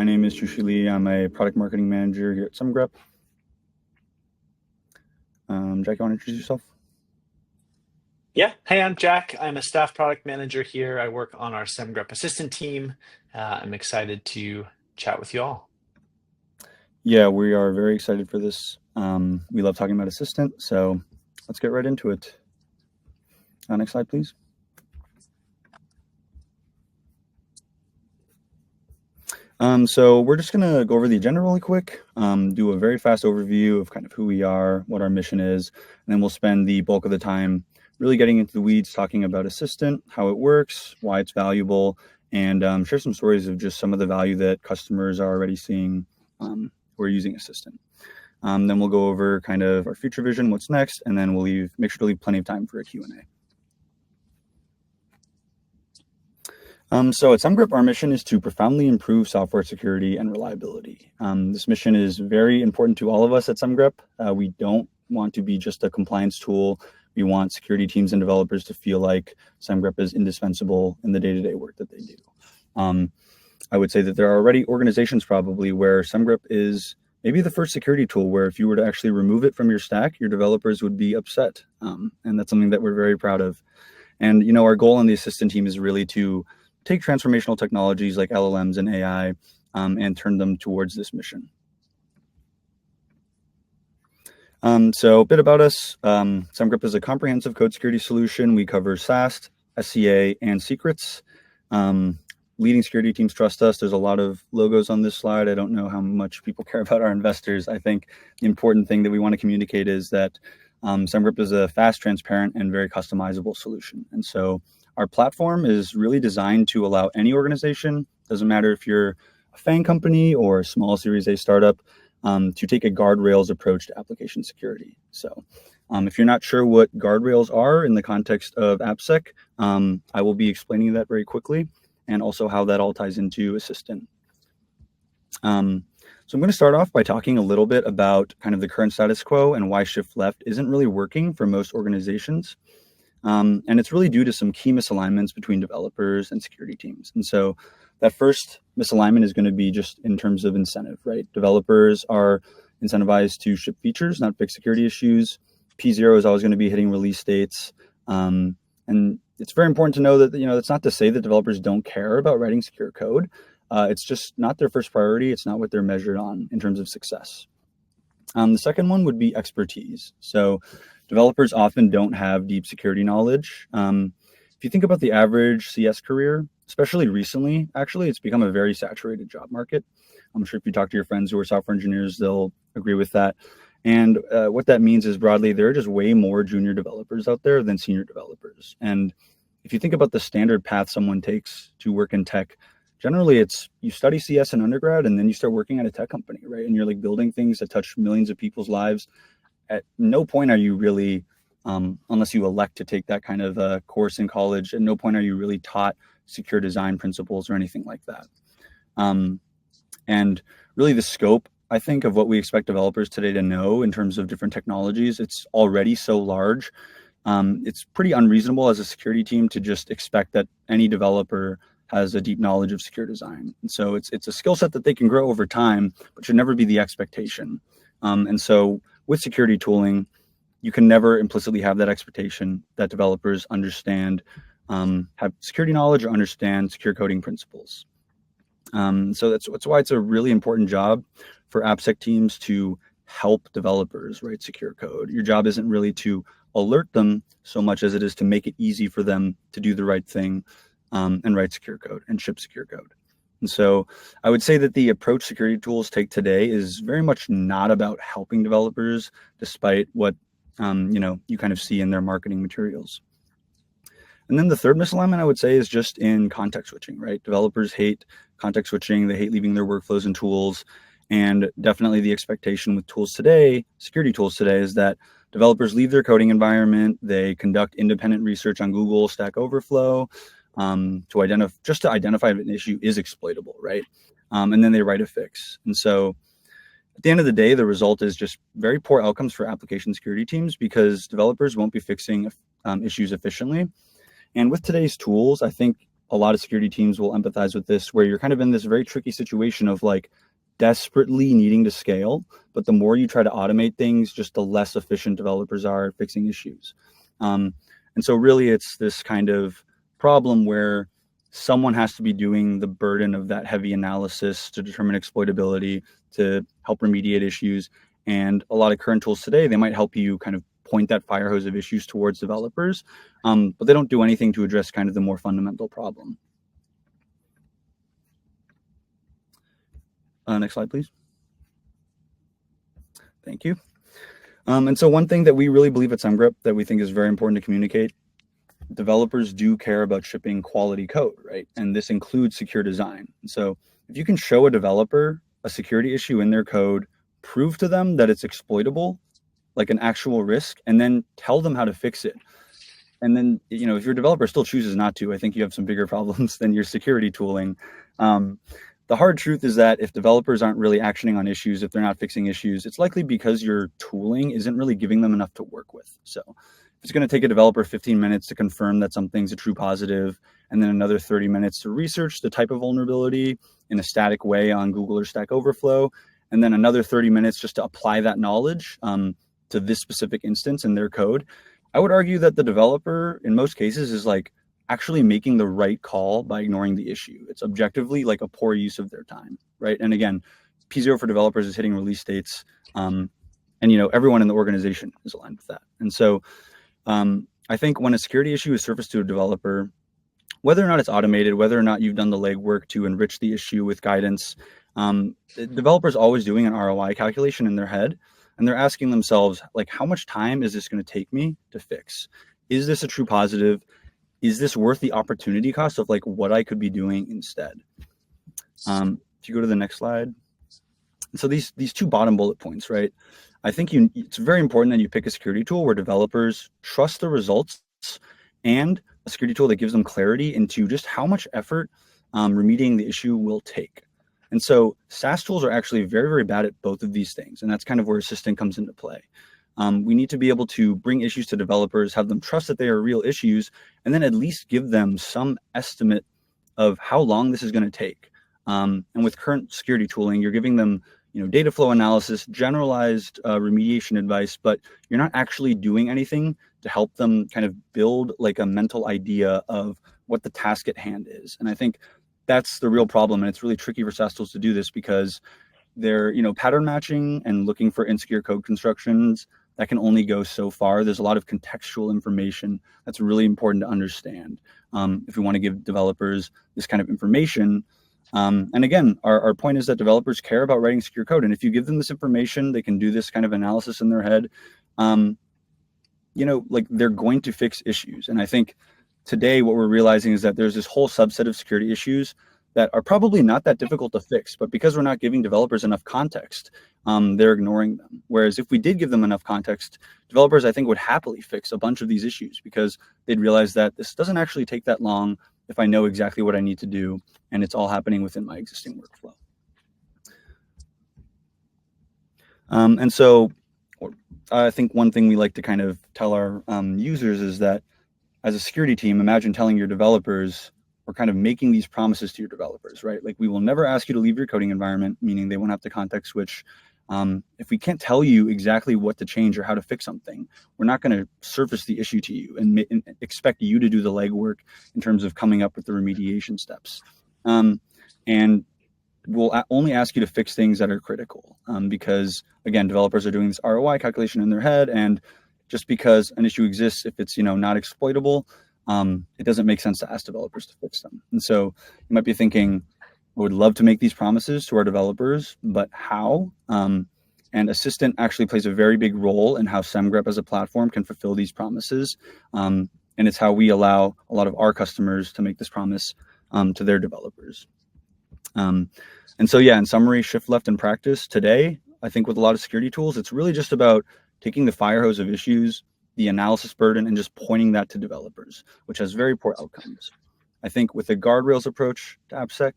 my name is Shushi Lee. I'm a product marketing manager here at Semgrep. Jack, you want to introduce yourself? Yeah. Hey, I'm Jack. I'm a staff product manager here. I work on our Semgrep Assistant team. I'm excited to chat with you all. Yeah, we are very excited for this. We love talking about Assistant, so let's get right into it. Next slide, please. So we're just going to go over the agenda really quick, do a very fast overview of kind of who we are, what our mission is, and then we'll spend the bulk of the time really getting into the weeds, talking about Assistant, how it works, why it's valuable, and share some stories of just some of the value that customers are already seeing who are using Assistant. Then we'll go over kind of our future vision, what's next, and then we'll make sure to leave plenty of time for a Q&A. So at Semgrep, our mission is to profoundly improve software security and reliability. This mission is very important to all of us at Semgrep. We don't want to be just a compliance tool. We want security teams and developers to feel like Semgrep is indispensable in the day-to-day work that they do. I would say that there are already organizations probably where Semgrep is maybe the first security tool where if you were to actually remove it from your stack, your developers would be upset. And that's something that we're very proud of. And, you know, our goal on the Assistant team is really to take transformational technologies like LLMs and AI and turn them towards this mission. So a bit about us. Semgrep is a comprehensive code security solution. We cover SAST, SCA, and secrets. Leading security teams trust us. There's a lot of logos on this slide. I don't know how much people care about our investors. I think the important thing that we want to communicate is that Semgrep is a fast, transparent, and very customizable solution. And so our platform is really designed to allow any organization, doesn't matter if you're a FANG company or a small Series A startup, to take a guardrails approach to application security. So if you're not sure what guardrails are in the context of AppSec, I will be explaining that very quickly and also how that all ties into Assistant. So I'm going to start off by talking a little bit about kind of the current status quo and why Shift Left isn't really working for most organizations. And it's really due to some key misalignments between developers and security teams. And so that first misalignment is going to be just in terms of incentive, right? Developers are incentivized to ship features, not fix security issues. P0 is always going to be hitting release dates. And it's very important to know that, you know, it's not to say that developers don't care about writing secure code. It's just not their first priority. It's not what they're measured on in terms of success. The second one would be expertise. So developers often don't have deep security knowledge. If you think about the average CS career, especially recently, actually, it's become a very saturated job market. I'm sure if you talk to your friends who are software engineers, they'll agree with that. And what that means is broadly, there are just way more junior developers out there than senior developers. And if you think about the standard path someone takes to work in tech, generally it's you study CS in undergrad and then you start working at a tech company, right? And you're like building things that touch millions of people's lives. At no point are you really, unless you elect to take that kind of course in college, at no point are you really taught secure design principles or anything like that. And really the scope, I think, of what we expect developers today to know in terms of different technologies, it's already so large. It's pretty unreasonable as a security team to just expect that any developer has a deep knowledge of secure design. And so it's a skill set that they can grow over time, but should never be the expectation. And so with security tooling, you can never implicitly have that expectation that developers understand, have security knowledge or understand secure coding principles. So that's why it's a really important job for AppSec teams to help developers write secure code. Your job isn't really to alert them so much as it is to make it easy for them to do the right thing and write secure code and ship secure code. And so I would say that the approach security tools take today is very much not about helping developers, despite what you kind of see in their marketing materials. And then the third misalignment I would say is just in context switching, right? Developers hate context switching. They hate leaving their workflows and tools. And definitely the expectation with tools today, security tools today, is that developers leave their coding environment. They conduct independent research on Google, StackOverflow, to identify if an issue is exploitable, right? And then they write a fix. And so at the end of the day, the result is just very poor outcomes for application security teams because developers won't be fixing issues efficiently. And with today's tools, I think a lot of security teams will empathize with this, where you're kind of in this very tricky situation of like desperately needing to scale, but the more you try to automate things, just the less efficient developers are at fixing issues. And so really it's this kind of problem where someone has to be doing the burden of that heavy analysis to determine exploitability, to help remediate issues. And a lot of current tools today, they might help you kind of point that fire hose of issues towards developers, but they don't do anything to address kind of the more fundamental problem. Next slide, please. Thank you. And so one thing that we really believe at Semgrep that we think is very important to communicate, developers do care about shipping quality code, right? And this includes secure design. So if you can show a developer a security issue in their code, prove to them that it's exploitable, like an actual risk, and then tell them how to fix it. And then, you know, if your developer still chooses not to, I think you have some bigger problems than your security tooling. The hard truth is that if developers aren't really actioning on issues, if they're not fixing issues, it's likely because your tooling isn't really giving them enough to work with. So if it's going to take a developer 15 minutes to confirm that something's a true positive, and then another 30 minutes to research the type of vulnerability in a static way on Google or StackOverflow, and then another 30 minutes just to apply that knowledge to this specific instance in their code, I would argue that the developer, in most cases, is like actually making the right call by ignoring the issue. It's objectively like a poor use of their time, right? And again, P0 for developers is hitting release dates, and you know, everyone in the organization is aligned with that. And so I think when a security issue is surfaced to a developer, whether or not it's automated, whether or not you've done the legwork to enrich the issue with guidance, the developer's always doing an ROI calculation in their head, and they're asking themselves, like, how much time is this going to take me to fix? Is this a true positive? Is this worth the opportunity cost of like what I could be doing instead? If you go to the next slide. So these two bottom bullet points, right? I think it's very important that you pick a security tool where developers trust the results and a security tool that gives them clarity into just how much effort remediating the issue will take. And so SAST tools are actually very, very bad at both of these things. And that's kind of where Assistant comes into play. We need to be able to bring issues to developers, have them trust that they are real issues, and then at least give them some estimate of how long this is going to take. And with current security tooling, you're giving them, you know, data flow analysis, generalized remediation advice, but you're not actually doing anything to help them kind of build like a mental idea of what the task at hand is. And I think that's the real problem. And it's really tricky for SaaS tools to do this because they're, you know, pattern matching and looking for insecure code constructions that can only go so far. There's a lot of contextual information that's really important to understand if we want to give developers this kind of information. And again, our point is that developers care about writing secure code. And if you give them this information, they can do this kind of analysis in their head. You know, like they're going to fix issues. And I think today what we're realizing is that there's this whole subset of security issues that are probably not that difficult to fix, but because we're not giving developers enough context, they're ignoring them. Whereas if we did give them enough context, developers, I think, would happily fix a bunch of these issues because they'd realize that this doesn't actually take that long if I know exactly what I need to do, and it's all happening within my existing workflow. And so I think one thing we like to kind of tell our users is that as a security team, imagine telling your developers, we're kind of making these promises to your developers, right? Like we will never ask you to leave your coding environment, meaning they won't have to context switch. If we can't tell you exactly what to change or how to fix something, we're not going to surface the issue to you and expect you to do the legwork in terms of coming up with the remediation steps. And we'll only ask you to fix things that are critical because, again, developers are doing this ROI calculation in their head. And just because an issue exists, if it's, you know, not exploitable, it doesn't make sense to ask developers to fix them. And so you might be thinking, I would love to make these promises to our developers, but how? And Assistant actually plays a very big role in how Semgrep as a platform can fulfill these promises. And it's how we allow a lot of our customers to make this promise to their developers. And so, yeah, in summary, shift left in practice today, I think with a lot of security tools, it's really just about taking the fire hose of issues, the analysis burden, and just pointing that to developers, which has very poor outcomes. I think with a guardrails approach to AppSec,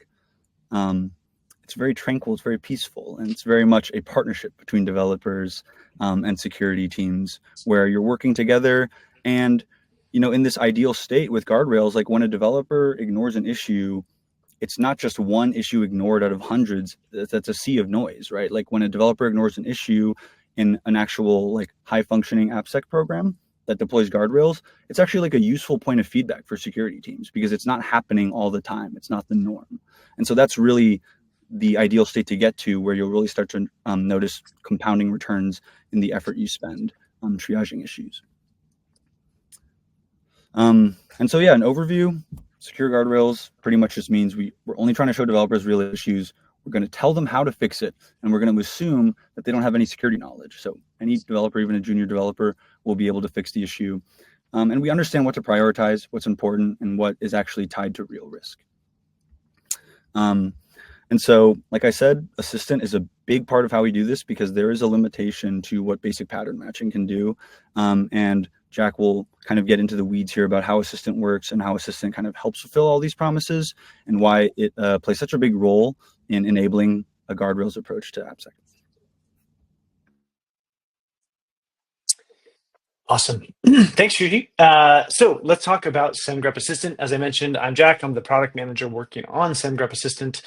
it's very tranquil, it's very peaceful, and it's very much a partnership between developers and security teams where you're working together. And in this ideal state with guardrails, like when a developer ignores an issue, it's not just one issue ignored out of hundreds. That's a sea of noise, right? Like when a developer ignores an issue in an actual like high functioning AppSec program that deploys guardrails, it's actually like a useful point of feedback for security teams because it's not happening all the time. It's not the norm. And so that's really the ideal state to get to, where you'll really start to notice compounding returns in the effort you spend on triaging issues. And so, yeah, an overview, secure guardrails pretty much just means we're only trying to show developers real issues. We're going to tell them how to fix it, and we're going to assume that they don't have any security knowledge. So any developer, even a junior developer, will be able to fix the issue. And we understand what to prioritize, what's important, and what is actually tied to real risk. And so, like I said, Assistant is a big part of how we do this because there is a limitation to what basic pattern matching can do. And Jack will kind of get into the weeds here about how Assistant works and how Assistant kind of helps fulfill all these promises and why it plays such a big role in enabling a guardrails approach to AppSec. Awesome. Thanks, Shuji. So let's talk about Semgrep Assistant. As I mentioned, I'm Jack. I'm the product manager working on Semgrep Assistant.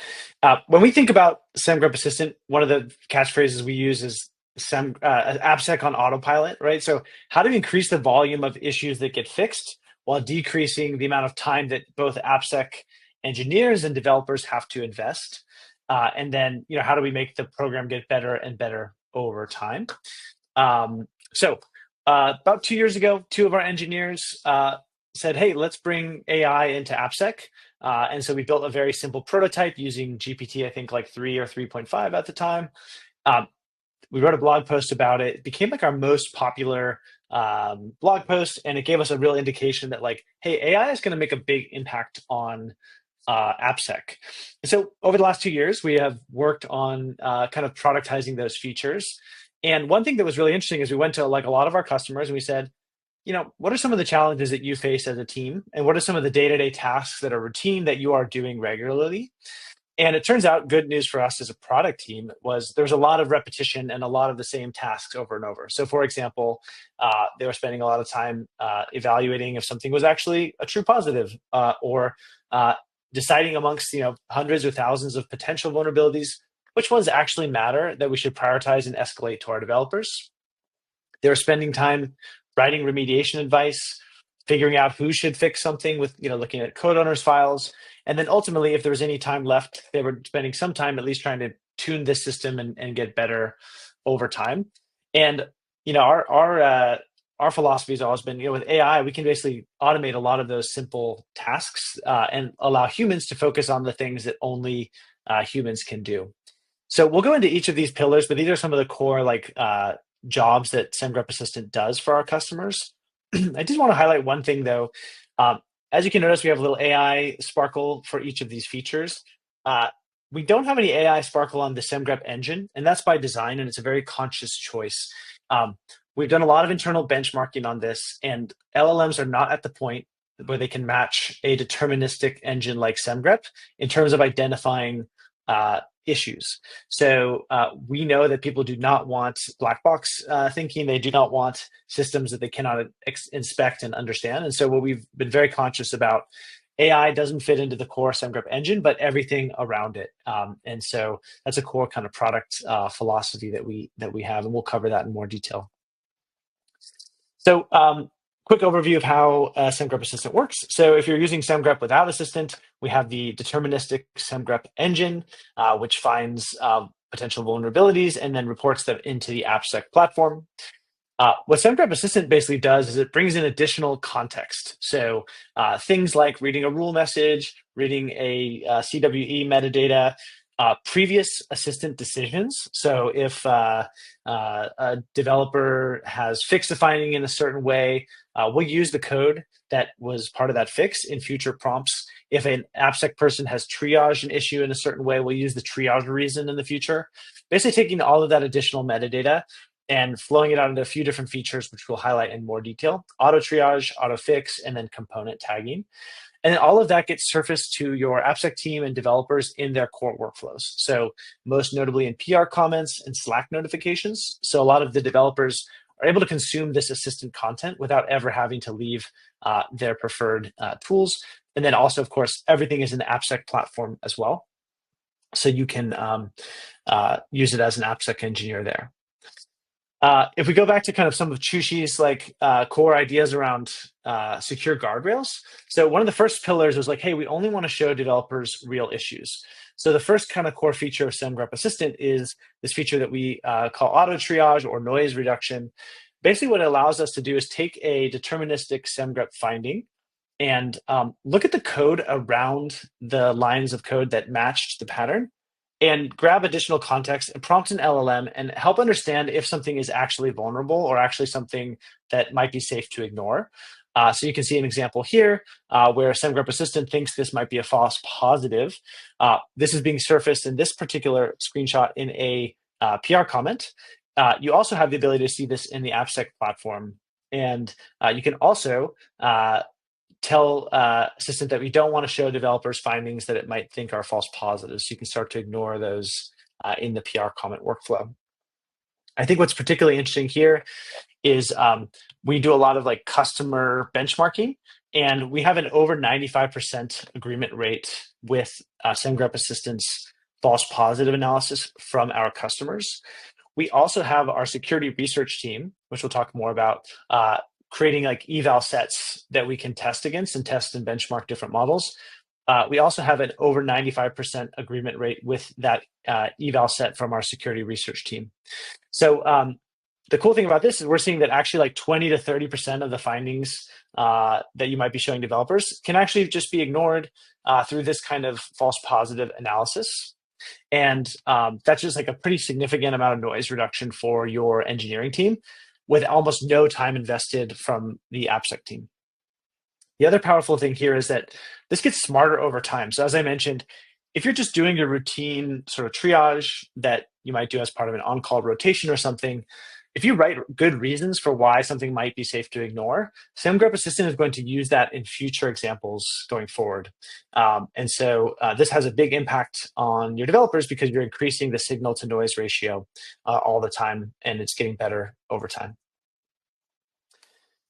When we think about Semgrep Assistant, one of the catchphrases we use is AppSec on autopilot, right? So how do we increase the volume of issues that get fixed while decreasing the amount of time that both AppSec engineers and developers have to invest? And then, how do we make the program get better and better over time? About 2 years ago, two of our engineers said, hey, let's bring AI into AppSec. And so we built a very simple prototype using GPT, I think like 3 or 3.5 at the time. We wrote a blog post about it. It became like our most popular blog post, and it gave us a real indication that like, hey, AI is going to make a big impact on AppSec. And so over the last 2 years, we have worked on kind of productizing those features. And one thing that was really interesting is we went to like a lot of our customers and we said, what are some of the challenges that you face as a team? And what are some of the day-to-day tasks that are routine that you are doing regularly? And it turns out good news for us as a product team was there's a lot of repetition and a lot of the same tasks over and over. So for example, they were spending a lot of time evaluating if something was actually a true positive or deciding amongst hundreds or thousands of potential vulnerabilities, which ones actually matter that we should prioritize and escalate to our developers. They were spending time writing remediation advice, figuring out who should fix something with looking at code owners' files. And then ultimately, if there was any time left, they were spending some time at least trying to tune this system and get better over time. And our philosophy has always been, with AI, we can basically automate a lot of those simple tasks and allow humans to focus on the things that only humans can do. So we'll go into each of these pillars, but these are some of the core jobs that Semgrep Assistant does for our customers. I just want to highlight one thing though. As you can notice, we have a little AI sparkle for each of these features. We don't have any AI sparkle on the Semgrep engine, and that's by design, and it's a very conscious choice. We've done a lot of internal benchmarking on this, and LLMs are not at the point where they can match a deterministic engine like Semgrep in terms of identifying issues. So we know that people do not want black box thinking. They do not want systems that they cannot inspect and understand. And so what we've been very conscious about, AI doesn't fit into the core Semgrep engine, but everything around it. And so that's a core kind of product philosophy that we have, and we'll cover that in more detail. So quick overview of how Semgrep Assistant works. So if you're using Semgrep without Assistant, we have the deterministic Semgrep engine, which finds potential vulnerabilities and then reports them into the AppSec platform. What Semgrep Assistant basically does is it brings in additional context. So things like reading a rule message, reading a CWE metadata, previous assistant decisions. So if a developer has fixed a finding in a certain way, we'll use the code that was part of that fix in future prompts. If an AppSec person has triaged an issue in a certain way, we'll use the triage reason in the future. Basically taking all of that additional metadata and flowing it out into a few different features, which we'll highlight in more detail: auto triage, auto fix, and then component tagging. And then all of that gets surfaced to your AppSec team and developers in their core workflows. So most notably in PR comments and Slack notifications. So a lot of the developers are able to consume this assistant content without ever having to leave their preferred tools. And then also, of course, everything is in the AppSec platform as well. So you can use it as an AppSec engineer there. If we go back to kind of some of Chushi's core ideas around secure guardrails. So one of the first pillars was like, hey, we only want to show developers real issues. So the first kind of core feature of Semgrep Assistant is this feature that we call auto triage or noise reduction. Basically, what it allows us to do is take a deterministic Semgrep finding and look at the code around the lines of code that matched the pattern and grab additional context and prompt an LLM and help understand if something is actually vulnerable or actually something that might be safe to ignore. So you can see an example here where Semgrep Assistant thinks this might be a false positive. This is being surfaced in this particular screenshot in a PR comment. You also have the ability to see this in the AppSec platform. And you can also tell Assistant that we don't want to show developers findings that it might think are false positives. So you can start to ignore those in the PR comment workflow. I think what's particularly interesting here is we do a lot of customer benchmarking, and we have an over 95% agreement rate with Semgrep Assistant's false positive analysis from our customers. We also have our security research team, which we'll talk more about, creating eval sets that we can test against and test and benchmark different models. We also have an over 95% agreement rate with that eval set from our security research team. So the cool thing about this is we're seeing that actually 20 to 30% of the findings that you might be showing developers can actually just be ignored through this kind of false positive analysis. And that's just a pretty significant amount of noise reduction for your engineering team with almost no time invested from the AppSec team. The other powerful thing here is that this gets smarter over time. So as I mentioned, if you're just doing your routine sort of triage that you might do as part of an on-call rotation or something, if you write good reasons for why something might be safe to ignore, Semgrep Assistant is going to use that in future examples going forward. And so this has a big impact on your developers because you're increasing the signal to noise ratio all the time, and it's getting better over time.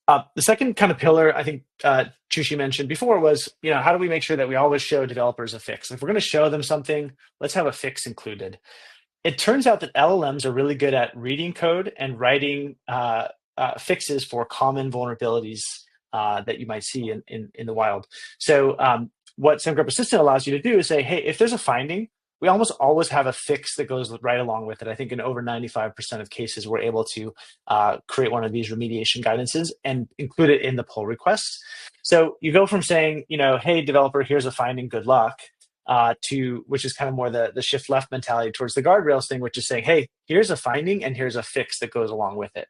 The second kind of pillar I think Chushi mentioned before was, how do we make sure that we always show developers a fix? If we're going to show them something, let's have a fix included. It turns out that LLMs are really good at reading code and writing fixes for common vulnerabilities that you might see in the wild. So what Semgrep Assistant allows you to do is say, hey, if there's a finding, we almost always have a fix that goes right along with it. I think in over 95% of cases, we're able to create one of these remediation guidances and include it in the pull request. So you go from saying, hey, developer, here's a finding, good luck, to which is kind of more the shift left mentality towards the guardrails thing, which is saying, hey, here's a finding and here's a fix that goes along with it.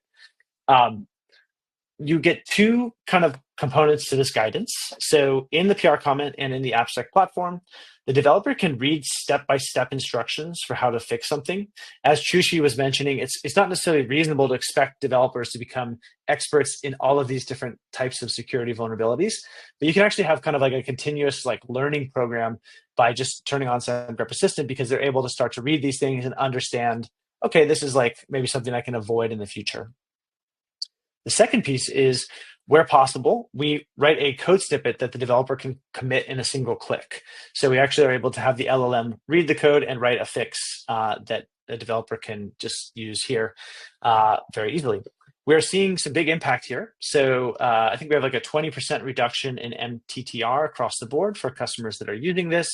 You get two kind of components to this guidance. So in the PR comment and in the AppSec platform, the developer can read step-by-step instructions for how to fix something. As Chushi was mentioning, it's not necessarily reasonable to expect developers to become experts in all of these different types of security vulnerabilities, but you can actually have kind of a continuous learning program by just turning on Semgrep Assistant, because they're able to start to read these things and understand, okay, this is maybe something I can avoid in the future. The second piece is, where possible, we write a code snippet that the developer can commit in a single click. So we actually are able to have the LLM read the code and write a fix that the developer can just use here very easily. We're seeing some big impact here. So I think we have a 20% reduction in MTTR across the board for customers that are using this.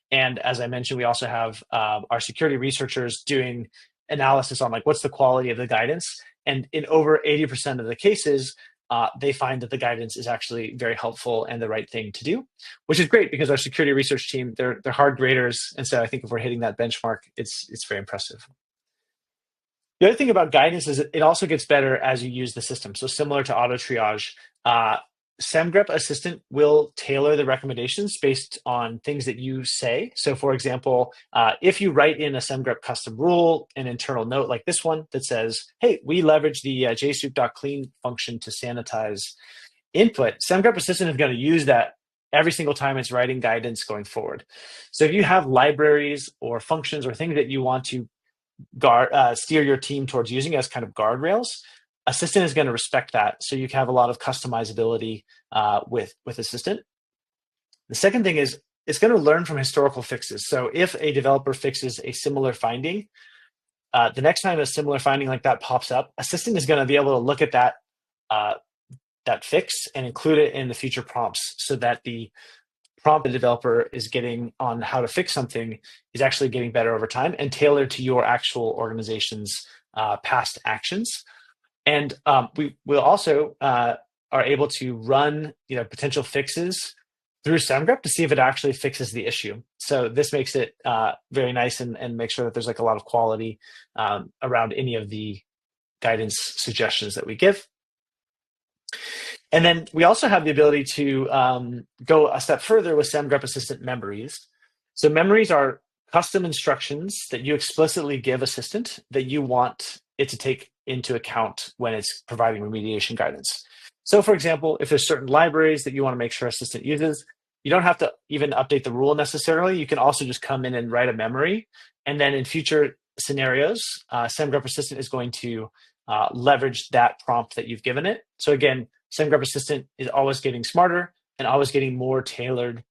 And as I mentioned, we also have our security researchers doing analysis on what's the quality of the guidance. And in over 80% of the cases, they find that the guidance is actually very helpful and the right thing to do, which is great because our security research team, they're hard graders. And so I think if we're hitting that benchmark, it's very impressive. The other thing about guidance is it also gets better as you use the system. So similar to auto triage, Semgrep Assistant will tailor the recommendations based on things that you say. So for example, if you write in a Semgrep custom rule, an internal note like this one that says, hey, we leverage the jsoup.clean function to sanitize input, Semgrep Assistant is going to use that every single time it's writing guidance going forward. So if you have libraries or functions or things that you want to steer your team towards using as kind of guardrails, Assistant is going to respect that, so you can have a lot of customizability with Assistant. The second thing is it's going to learn from historical fixes. So if a developer fixes a similar finding, the next time a similar finding like that pops up, Assistant is going to be able to look at that fix and include it in the future prompts, so that the prompt the developer is getting on how to fix something is actually getting better over time and tailored to your actual organization's past actions. And we will also are able to run potential fixes through Semgrep to see if it actually fixes the issue. So this makes it very nice and make sure that there's like a lot of quality around any of the guidance suggestions that we give. And then we also have the ability to go a step further with Semgrep Assistant memories. So memories are custom instructions that you explicitly give Assistant that you want it to take into account when it's providing remediation guidance. So for example, if there's certain libraries that you want to make sure Assistant uses, you don't have to even update the rule necessarily. You can also just come in and write a memory. And then in future scenarios, Semgrep Assistant is going to leverage that prompt that you've given it. So again, Semgrep Assistant is always getting smarter and always getting more tailored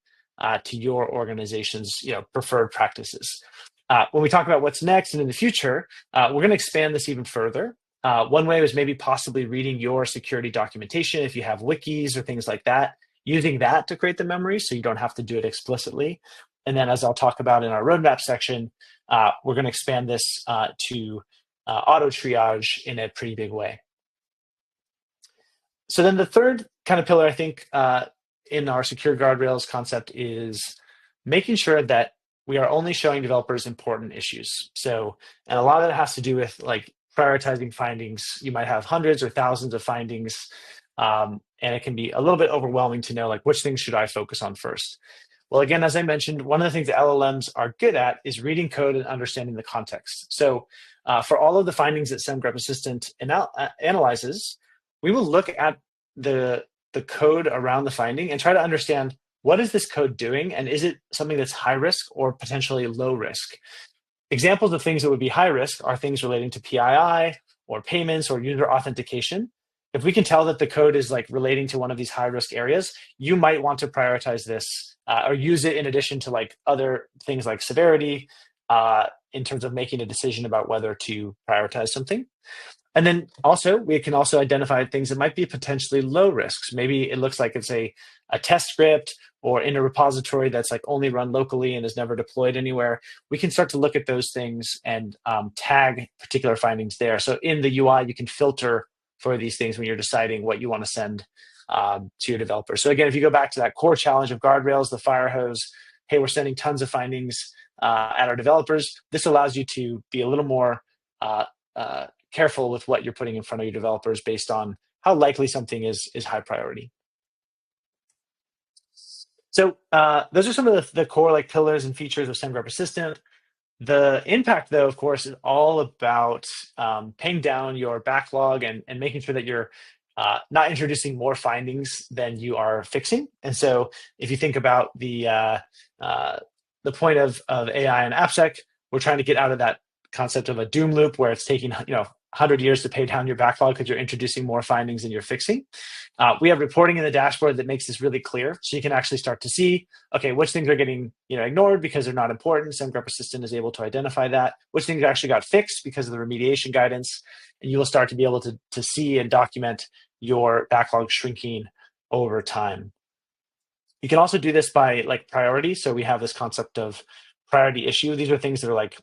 to your organization's preferred practices. When we talk about what's next and in the future, we're going to expand this even further. One way was maybe possibly reading your security documentation if you have wikis or things like that, using that to create the memory so you don't have to do it explicitly. And then as I'll talk about in our roadmap section, we're going to expand this to auto triage in a pretty big way. So then the third kind of pillar, I think, in our secure guardrails concept is making sure that we are only showing developers important issues. So, and a lot of it has to do with like prioritizing findings. You might have hundreds or thousands of findings, and it can be a little bit overwhelming to know like which things should I focus on first. Well, again, as I mentioned, one of the things that LLMs are good at is reading code and understanding the context. So for all of the findings that Semgrep Assistant analyzes, we will look at the code around the finding and try to understand what is this code doing, and is it something that's high risk or potentially low risk? Examples of things that would be high risk are things relating to PII or payments or user authentication. If we can tell that the code is like relating to one of these high risk areas, you might want to prioritize this or use it in addition to like other things like severity in terms of making a decision about whether to prioritize something. And then also, we can also identify things that might be potentially low risks. Maybe it looks like it's a test script or in a repository that's like only run locally and is never deployed anywhere. We can start to look at those things and tag particular findings there. So in the UI, you can filter for these things when you're deciding what you want to send to your developer. So again, if you go back to that core challenge of guardrails, the fire hose, hey, we're sending tons of findings at our developers. This allows you to be a little more careful with what you're putting in front of your developers based on how likely something is high priority. So those are some of the core like pillars and features of Semgrep Assistant. The impact, though, of course, is all about paying down your backlog and making sure that you're not introducing more findings than you are fixing. And so if you think about the point of AI and AppSec, we're trying to get out of that concept of a doom loop where it's taking 100 years to pay down your backlog because you're introducing more findings than you're fixing. We have reporting in the dashboard that makes this really clear, so you can actually start to see, okay, which things are getting ignored because they're not important. Semgrep Assistant is able to identify that. Which things actually got fixed because of the remediation guidance, and you will start to be able to see and document your backlog shrinking over time. You can also do this by like priority. So we have this concept of priority issue. These are things that are like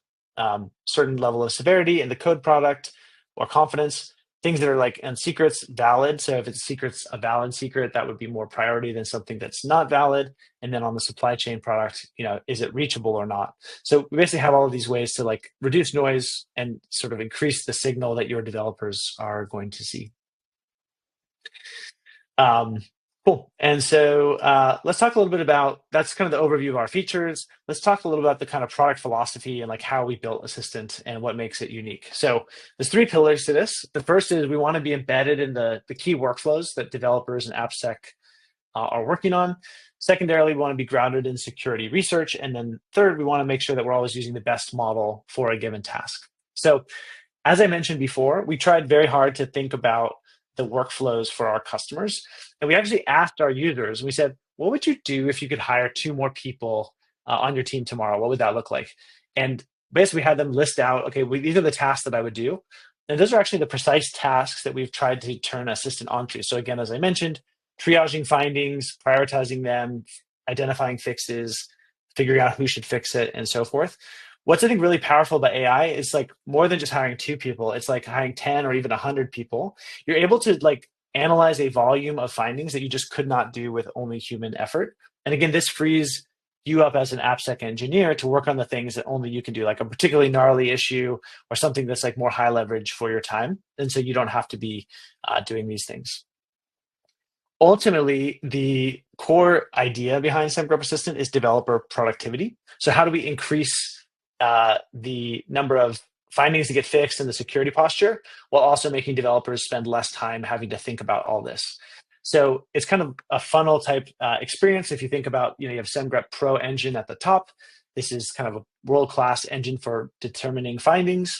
certain level of severity in the code product or confidence, things that are like, and secrets valid. So if it's secret's a valid secret, that would be more priority than something that's not valid. And then on the supply chain product, is it reachable or not? So we basically have all of these ways to like reduce noise and sort of increase the signal that your developers are going to see. Cool. And so let's talk a little bit about, that's kind of the overview of our features. Let's talk a little about the kind of product philosophy and like how we built Assistant and what makes it unique. So there's 3 pillars to this. The first is we want to be embedded in the key workflows that developers and AppSec are working on. Secondarily, we want to be grounded in security research. And then third, we want to make sure that we're always using the best model for a given task. So As I mentioned before, we tried very hard to think about the workflows for our customers. And we actually asked our users, we said, what would you do if you could hire two more people on your team tomorrow? What would that look like? And basically, we had them list out, okay, these are the tasks that I would do. And those are actually the precise tasks that we've tried to turn Assistant onto. So again, as I mentioned, triaging findings, prioritizing them, identifying fixes, figuring out who should fix it, and so forth. What's I think really powerful about AI is like more than just hiring two people. It's like hiring 10 or even 100 people. You're able to like analyze a volume of findings that you just could not do with only human effort. And again, this frees you up as an AppSec engineer to work on the things that only you can do, like a particularly gnarly issue or something that's like more high leverage for your time. And so you don't have to be doing these things. Ultimately, the core idea behind Semgrep Assistant is developer productivity. So how do we increase the number of findings that get fixed and the security posture, while also making developers spend less time having to think about all this? So it's kind of a funnel type experience. If you think about, you have Semgrep Pro engine at the top. This is kind of a world-class engine for determining findings.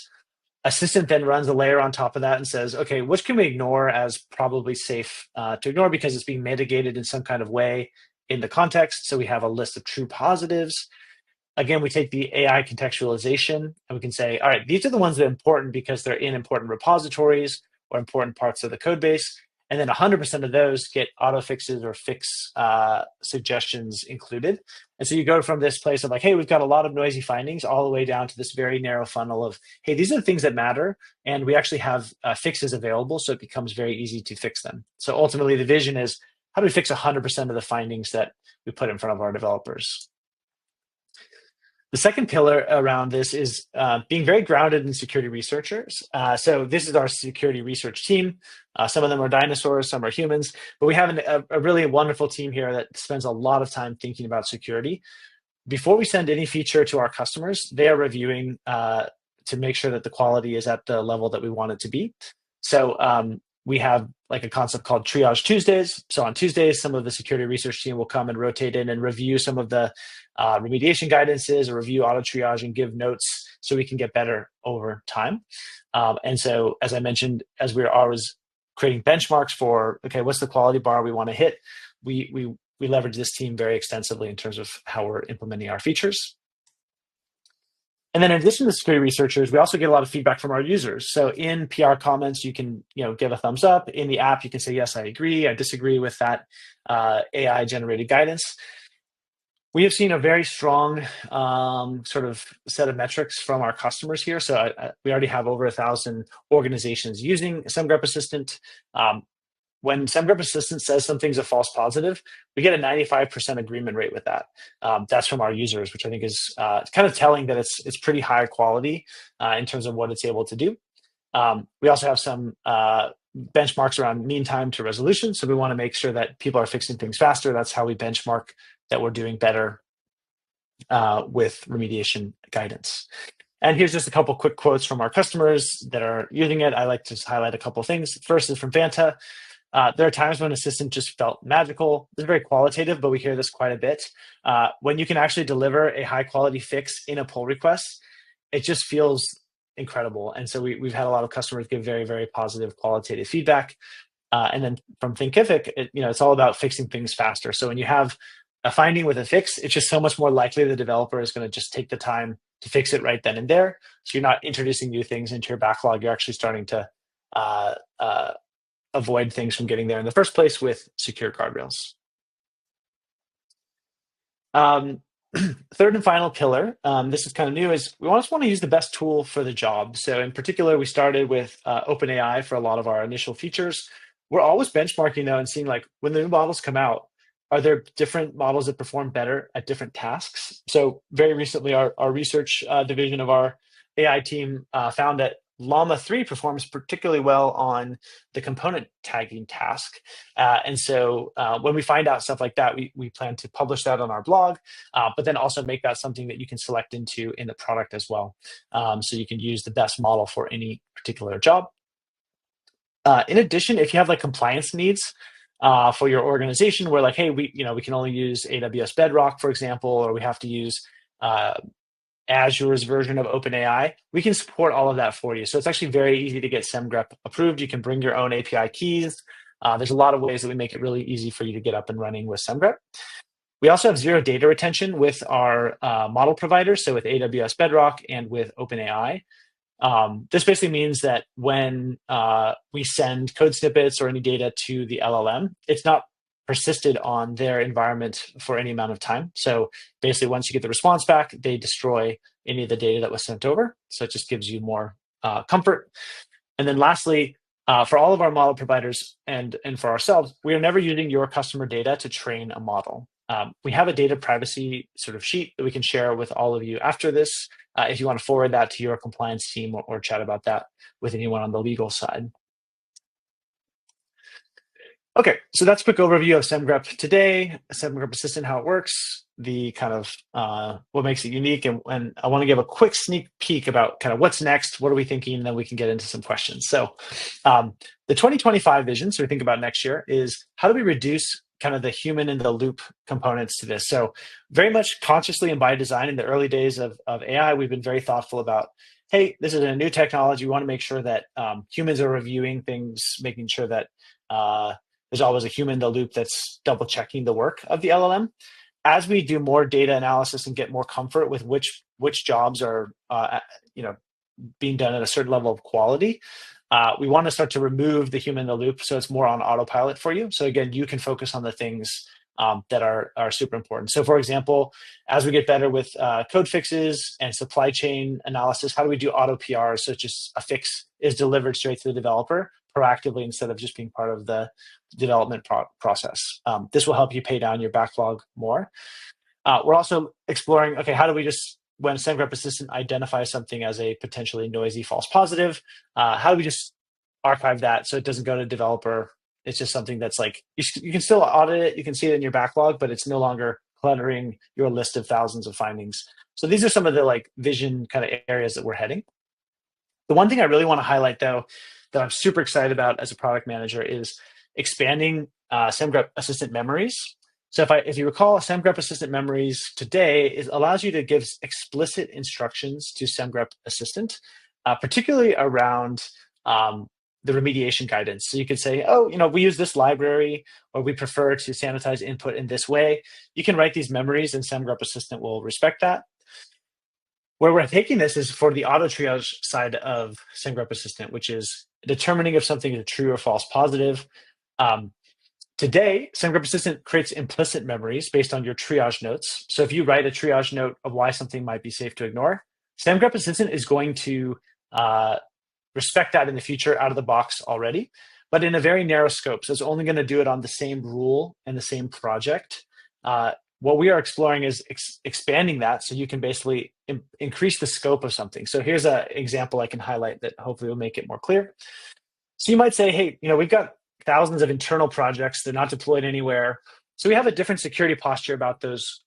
Assistant then runs a layer on top of that and says, okay, which can we ignore as probably safe to ignore because it's being mitigated in some kind of way in the context. So we have a list of true positives. Again, we take the AI contextualization and we can say, all right, these are the ones that are important because they're in important repositories or important parts of the code base. And then 100% of those get auto fixes or fix suggestions included. And so you go from this place of like, hey, we've got a lot of noisy findings all the way down to this very narrow funnel of, hey, these are the things that matter. And we actually have fixes available. So it becomes very easy to fix them. So ultimately, the vision is how do we fix 100% of the findings that we put in front of our developers? The second pillar around this is being very grounded in security researchers. So this is our security research team. Some of them are dinosaurs, some are humans, but we have a really wonderful team here that spends a lot of time thinking about security. Before we send any feature to our customers, they are reviewing to make sure that the quality is at the level that we want it to be. So we have like a concept called Triage Tuesdays. So on Tuesdays, some of the security research team will come and rotate in and review some of the remediation guidances or review auto triage and give notes so we can get better over time. And so, as I mentioned, as we're always creating benchmarks for, okay, what's the quality bar we want to hit? We leverage this team very extensively in terms of how we're implementing our features. And then in addition to security researchers, we also get a lot of feedback from our users. So in PR comments, you can give a thumbs up. In the app, you can say, yes, I agree, I disagree with that AI-generated guidance. We have seen a very strong sort of set of metrics from our customers here. So we already have over 1,000 organizations using Semgrep Assistant. When Semgrep Assistant says something's a false positive, we get a 95% agreement rate with that. That's from our users, which I think is kind of telling that it's pretty high quality in terms of what it's able to do. We also have some benchmarks around mean time to resolution. So we want to make sure that people are fixing things faster. That's how we benchmark that we're doing better with remediation guidance. And here's just a couple quick quotes from our customers that are using it. I like to just highlight a couple of things. First is from Fanta. There are times when Assistant just felt magical. It's very qualitative, but we hear this quite a bit. When you can actually deliver a high quality fix in a pull request, it just feels incredible. And so we've had a lot of customers give very, very positive qualitative feedback. And then from Thinkific, it's all about fixing things faster. So when you have a finding with a fix, it's just so much more likely the developer is going to just take the time to fix it right then and there. So you're not introducing new things into your backlog. You're actually starting to avoid things from getting there in the first place with secure guardrails. Third and final pillar, this is kind of new, is we just want to use the best tool for the job. So in particular, we started with OpenAI for a lot of our initial features. We're always benchmarking though and seeing like when the new models come out, are there different models that perform better at different tasks? So very recently, our research division of our AI team found that Llama 3 performs particularly well on the component tagging task. And so when we find out stuff like that, we plan to publish that on our blog, but then also make that something that you can select into in the product as well. So you can use the best model for any particular job. In addition, if you have like compliance needs, for your organization, where like, hey, we can only use AWS Bedrock, for example, or we have to use Azure's version of OpenAI, we can support all of that for you. So it's actually very easy to get Semgrep approved. You can bring your own API keys. There's a lot of ways that we make it really easy for you to get up and running with Semgrep. We also have zero data retention with our model providers, so with AWS Bedrock and with OpenAI. This basically means that when we send code snippets or any data to the LLM, it's not persisted on their environment for any amount of time. So basically, once you get the response back, they destroy any of the data that was sent over. So it just gives you more comfort. And then lastly, for all of our model providers and for ourselves, we are never using your customer data to train a model. We have a data privacy sort of sheet that we can share with all of you after this, if you want to forward that to your compliance team or chat about that with anyone on the legal side. Okay, so that's a quick overview of Semgrep today, Semgrep Assistant, how it works, the kind of what makes it unique, and I want to give a quick sneak peek about kind of what's next, what are we thinking, and then we can get into some questions. So the 2025 vision, so we think about next year, is how do we reduce kind of the human in the loop components to this? So very much consciously and by design in the early days of AI, we've been very thoughtful about, hey, this is a new technology. We want to make sure that humans are reviewing things, making sure that there's always a human in the loop that's double checking the work of the LLM. As we do more data analysis and get more comfort with which jobs are being done at a certain level of quality, we want to start to remove the human in the loop so it's more on autopilot for you. So again, you can focus on the things that are super important. So for example, as we get better with code fixes and supply chain analysis, how do we do auto PR so just a fix is delivered straight to the developer proactively instead of just being part of the development process? This will help you pay down your backlog more. We're also exploring, okay, how do we just, when Semgrep Assistant identifies something as a potentially noisy false positive, how do we just archive that so it doesn't go to developer? It's just something that's like, you can still audit it, you can see it in your backlog, but it's no longer cluttering your list of thousands of findings. So these are some of the like vision kind of areas that we're heading. The one thing I really want to highlight though, that I'm super excited about as a product manager is expanding Semgrep Assistant memories. So if you recall, Semgrep Assistant memories today allows you to give explicit instructions to Semgrep Assistant, particularly around the remediation guidance. So you could say, oh, we use this library, or we prefer to sanitize input in this way. You can write these memories and Semgrep Assistant will respect that. Where we're taking this is for the auto triage side of Semgrep Assistant, which is determining if something is a true or false positive. Today, Semgrep Assistant creates implicit memories based on your triage notes. So if you write a triage note of why something might be safe to ignore, Semgrep Assistant is going to respect that in the future out of the box already, but in a very narrow scope. So it's only going to do it on the same rule and the same project. What we are exploring is expanding that so you can basically increase the scope of something. So here's an example I can highlight that hopefully will make it more clear. So you might say, hey, we've got thousands of internal projects. They're not deployed anywhere. So we have a different security posture about those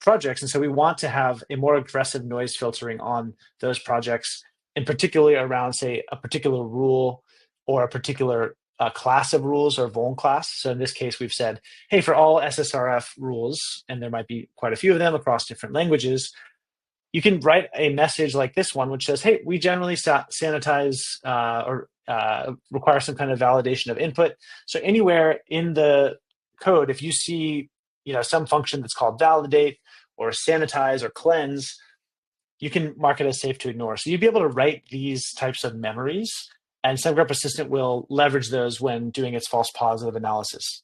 projects. And so we want to have a more aggressive noise filtering on those projects, and particularly around, say, a particular rule or a particular class of rules or vuln class. So in this case, we've said, hey, for all SSRF rules, and there might be quite a few of them across different languages, you can write a message like this one, which says, hey, we generally sanitize or require some kind of validation of input. So anywhere in the code, if you see some function that's called validate or sanitize or cleanse, you can mark it as safe to ignore. So you'd be able to write these types of memories, and Semgrep Assistant will leverage those when doing its false positive analysis.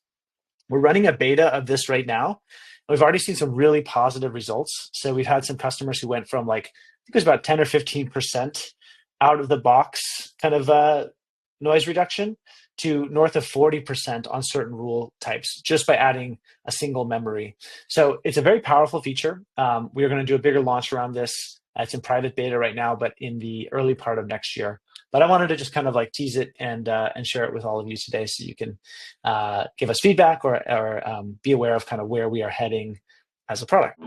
We're running a beta of this right now. We've already seen some really positive results. So we've had some customers who went from I think it was about 10 or 15% out of the box kind of noise reduction to north of 40% on certain rule types just by adding a single memory. So it's a very powerful feature. We are going to do a bigger launch around this. It's in private beta right now, but in the early part of next year. But I wanted to just kind of tease it and share it with all of you today, so you can give us feedback or be aware of kind of where we are heading as a product.